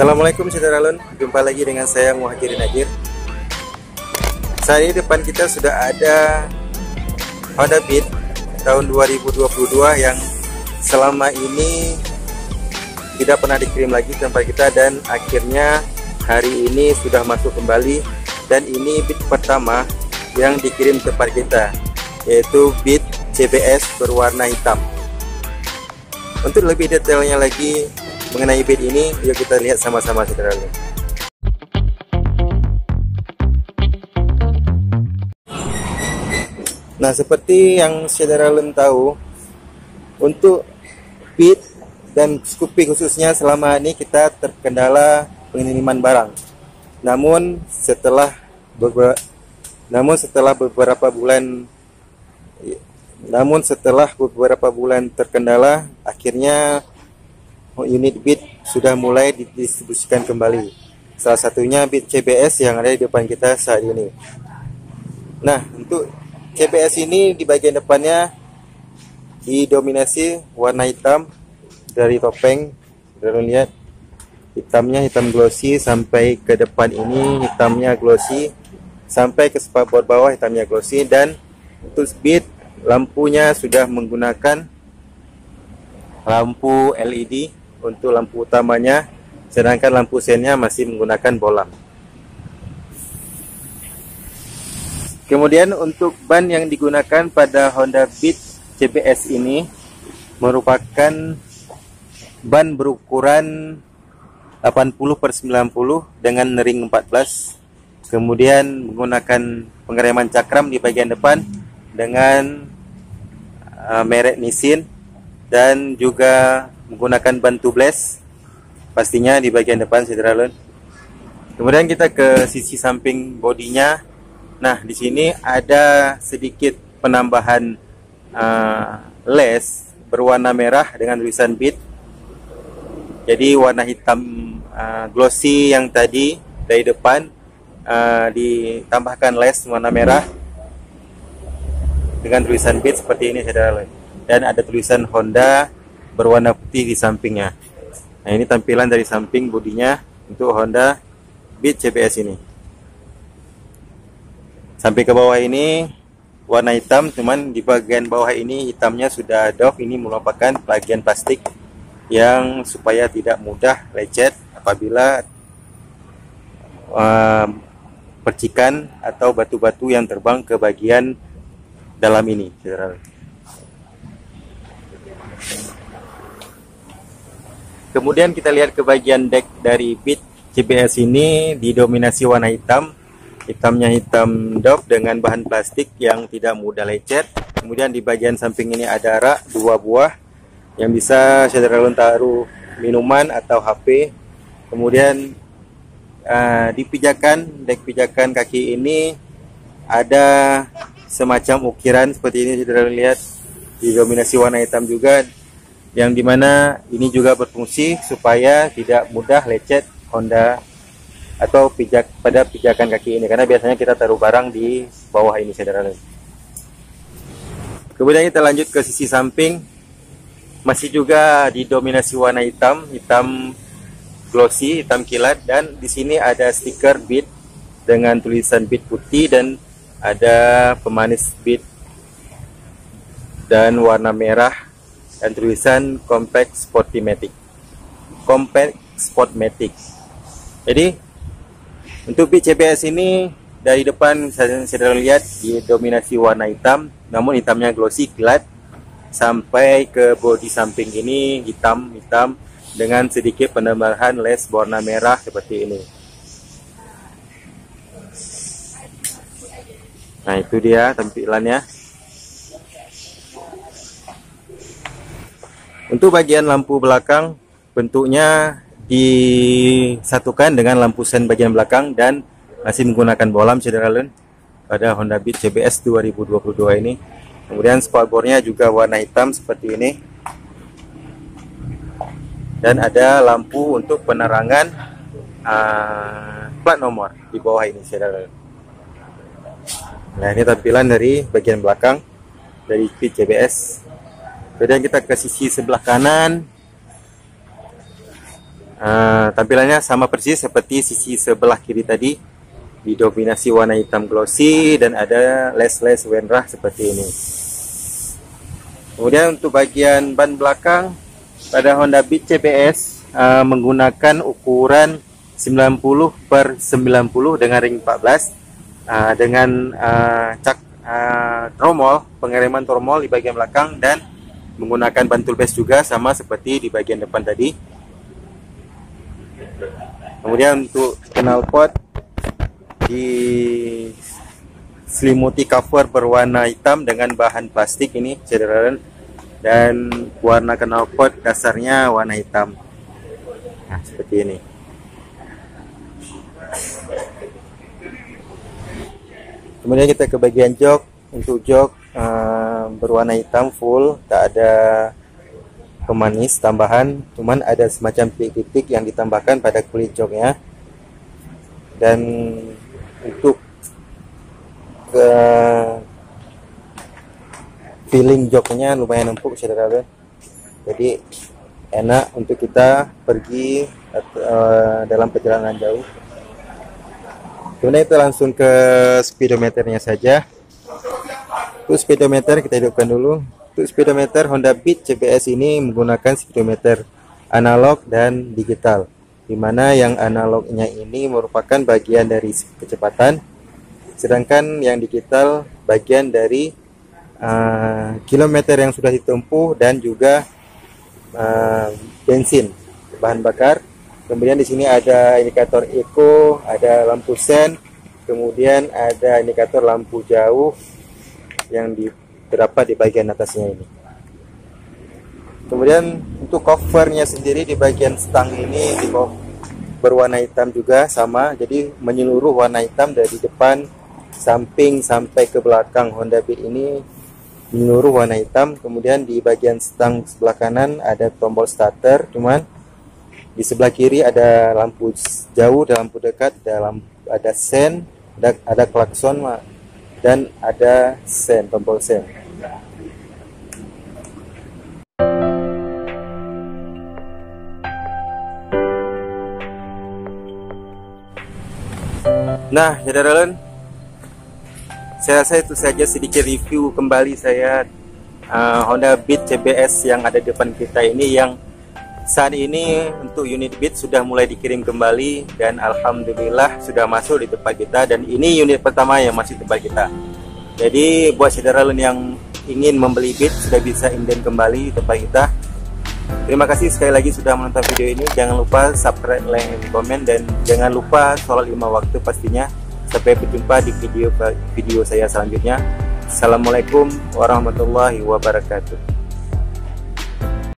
Assalamualaikum Saudara, jumpa lagi dengan saya Muhajirin Najir. Saat ini depan kita sudah ada Honda Beat tahun 2022 yang selama ini tidak pernah dikirim lagi ke tempat kita, dan akhirnya hari ini sudah masuk kembali. Dan ini Beat pertama yang dikirim ke tempat kita, yaitu Beat CBS berwarna hitam. Untuk lebih detailnya lagi mengenai Beat ini, yuk kita lihat sama-sama Saudara. Nah, seperti yang Saudara tahu, untuk Beat dan Scoopy khususnya selama ini kita terkendala pengiriman barang. Namun setelah beberapa bulan terkendala, akhirnya unit Beat sudah mulai didistribusikan kembali. Salah satunya Beat CBS yang ada di depan kita saat ini. Nah, untuk CBS ini di bagian depannya didominasi warna hitam dari topeng. Saudara lihat, hitamnya hitam glossy, sampai ke depan ini hitamnya glossy, sampai ke spakbor bawah hitamnya glossy. Dan untuk Beat, lampunya sudah menggunakan lampu LED untuk lampu utamanya, sedangkan lampu sennya masih menggunakan bolam. Kemudian untuk ban yang digunakan pada Honda Beat CBS ini merupakan ban berukuran 80/90 dengan ring 14. Kemudian menggunakan pengereman cakram di bagian depan dengan merek Nissin, dan juga menggunakan ban tubeless pastinya di bagian depan Saudara. Kemudian kita ke sisi samping bodinya. Nah, di sini ada sedikit penambahan les berwarna merah dengan tulisan Beat. Jadi warna hitam glossy yang tadi dari depan ditambahkan les warna merah dengan tulisan Beat seperti ini Saudara. Dan ada tulisan Honda berwarna putih di sampingnya. Nah, ini tampilan dari samping bodinya untuk Honda Beat CBS ini. Sampai ke bawah ini warna hitam, cuman di bagian bawah ini hitamnya sudah doff. Ini merupakan bagian plastik yang supaya tidak mudah lecet apabila percikan atau batu-batu yang terbang ke bagian dalam ini Saudara. Kemudian kita lihat ke bagian deck dari Beat CBS ini didominasi warna hitam. Hitamnya hitam doff dengan bahan plastik yang tidak mudah lecet. Kemudian di bagian samping ini ada rak 2 buah yang bisa Saudara taruh minuman atau HP. Kemudian di deck pijakan kaki ini ada semacam ukiran seperti ini Saudara lihat, didominasi warna hitam juga, yang dimana ini juga berfungsi supaya tidak mudah lecet Honda atau pada pijakan kaki ini, karena biasanya kita taruh barang di bawah ini Saudara. Kemudian kita lanjut ke sisi samping, masih juga didominasi warna hitam glossy, hitam kilat, dan di sini ada stiker Beat dengan tulisan Beat putih, dan ada pemanis Beat dan warna merah dan tulisan Compact Sportmatic. Jadi untuk Beat CBS ini dari depan Saudara lihat didominasi warna hitam, namun hitamnya glossy kilat, sampai ke bodi samping ini hitam dengan sedikit penambahan les warna merah seperti ini. Nah, itu dia tampilannya. Untuk bagian lampu belakang, bentuknya disatukan dengan lampu sen bagian belakang dan masih menggunakan bolam Saudara pada Honda Beat CBS 2022 ini. Kemudian spakbornya juga warna hitam seperti ini, dan ada lampu untuk penerangan plat nomor di bawah ini Saudara. Nah, ini tampilan dari bagian belakang dari Beat CBS. Kemudian kita ke sisi sebelah kanan, Tampilannya sama persis seperti sisi sebelah kiri tadi, didominasi warna hitam glossy dan ada les-les Wenrah seperti ini. Kemudian untuk bagian ban belakang pada Honda Beat CBS menggunakan ukuran 90/90 dengan ring 14 dengan cak tromol, pengereman tromol di bagian belakang, dan menggunakan bantul bes juga sama seperti di bagian depan tadi. Kemudian untuk knalpot diselimuti cover berwarna hitam dengan bahan plastik ini cederaan, dan warna knalpot dasarnya warna hitam. Nah, seperti ini. Kemudian kita ke bagian jok. Untuk jok berwarna hitam full, tak ada pemanis tambahan, cuman ada semacam titik-titik yang ditambahkan pada kulit joknya. Dan untuk feeling joknya lumayan empuk saudara, jadi enak untuk kita pergi dalam perjalanan jauh. Kemudian kita langsung ke speedometernya saja. Untuk speedometer kita hidupkan dulu. Untuk speedometer Honda Beat CBS ini menggunakan speedometer analog dan digital, dimana yang analognya ini merupakan bagian dari kecepatan, sedangkan yang digital bagian dari kilometer yang sudah ditempuh dan juga bensin, bahan bakar. Kemudian di sini ada indikator eco, ada lampu sen, kemudian ada indikator lampu jauh yang terdapat di bagian atasnya ini. Kemudian untuk covernya sendiri di bagian stang ini berwarna hitam juga sama, jadi menyeluruh warna hitam dari depan, samping sampai ke belakang Honda Beat ini menyeluruh warna hitam. Kemudian di bagian stang sebelah kanan ada tombol starter, cuman di sebelah kiri ada lampu jauh dan lampu dekat, ada sen, ada klakson dan ada sen, tombol sen. Nah, saudara, saya rasa itu saja sedikit review kembali saya Honda Beat CBS yang ada di depan kita ini, yang saat ini untuk unit Beat sudah mulai dikirim kembali dan alhamdulillah sudah masuk di tempat kita, dan ini unit pertama yang masih di tempat kita. Jadi buat saudara yang ingin membeli Beat sudah bisa inden kembali di tempat kita. Terima kasih sekali lagi sudah menonton video ini. Jangan lupa subscribe, like, dan komen, dan jangan lupa sholat 5 waktu pastinya. Sampai berjumpa di video saya selanjutnya. Assalamualaikum warahmatullahi wabarakatuh.